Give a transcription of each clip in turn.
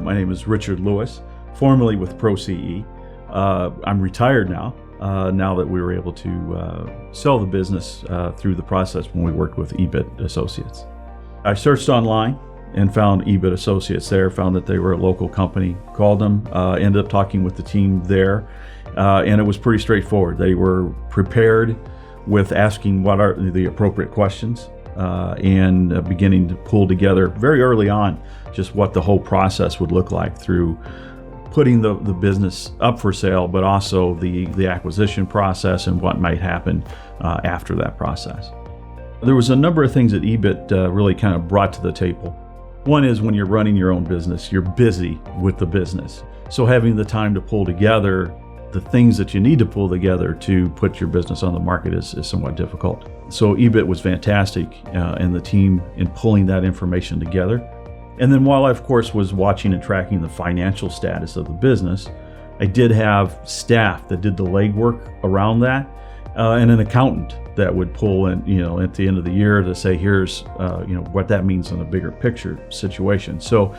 My name is Richard Lewis, formerly with ProCE. I'm retired now that we were able to sell the business through the process when we worked with EBIT Associates. I searched online and found EBIT Associates there, found that they were a local company, called them, ended up talking with the team there, and it was pretty straightforward. They were prepared with asking what are the appropriate questions and beginning to pull together very early on just what the whole process would look like through putting the business up for sale, but also the acquisition process and what might happen after that process. There was a number of things that EBIT really kind of brought to the table. One is when you're running your own business, you're busy with the business. So having the time to pull together the things that you need to pull together to put your business on the market is somewhat difficult. So EBIT was fantastic and the team in pulling that information together. And then while I, of course, was watching and tracking the financial status of the business, I did have staff that did the legwork around that and an accountant that would pull in, at the end of the year to say, here's, what that means in a bigger picture situation. So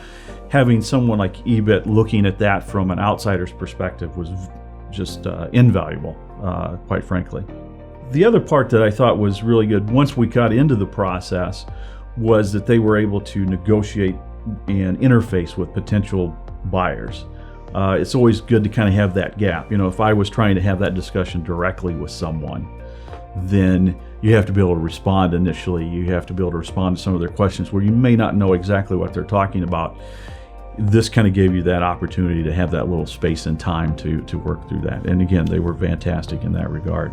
having someone like EBIT looking at that from an outsider's perspective was just invaluable, quite frankly. The other part that I thought was really good once we got into the process was that they were able to negotiate and interface with potential buyers. It's always good to kind of have that gap. If I was trying to have that discussion directly with someone, then you have to be able to respond initially. You have to be able to respond to some of their questions where you may not know exactly what they're talking about. This kind of gave you that opportunity to have that little space and time to work through that. And again, they were fantastic in that regard.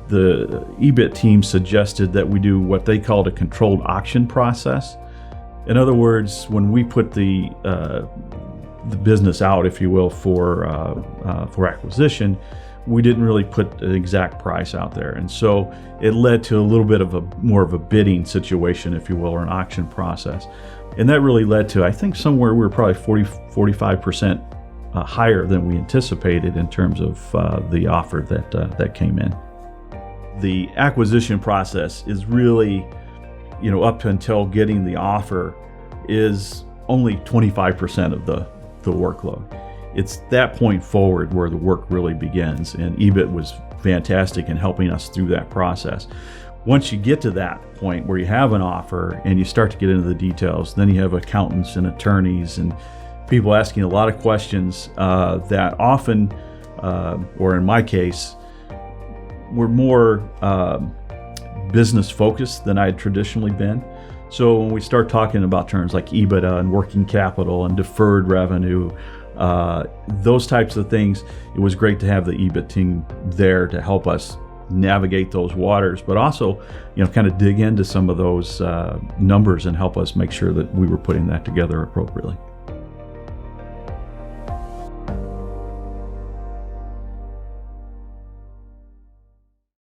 The EBIT team suggested that we do what they called a controlled auction process. In other words, when we put the business out, if you will, for acquisition, we didn't really put an exact price out there. And so it led to a little bit of more of a bidding situation, if you will, or an auction process. And that really led to, I think somewhere we were probably 45% higher than we anticipated in terms of the offer that came in. The acquisition process is really, up to until getting the offer is only 25% of the workload. It's that point forward where the work really begins, and EBIT was fantastic in helping us through that process. Once you get to that point where you have an offer and you start to get into the details, then you have accountants and attorneys and people asking a lot of questions that often, or in my case, were more business focused than I had traditionally been. So when we start talking about terms like EBITDA and working capital and deferred revenue, those types of things, it was great to have the EBIT team there to help us navigate those waters, but also, kind of dig into some of those numbers and help us make sure that we were putting that together appropriately.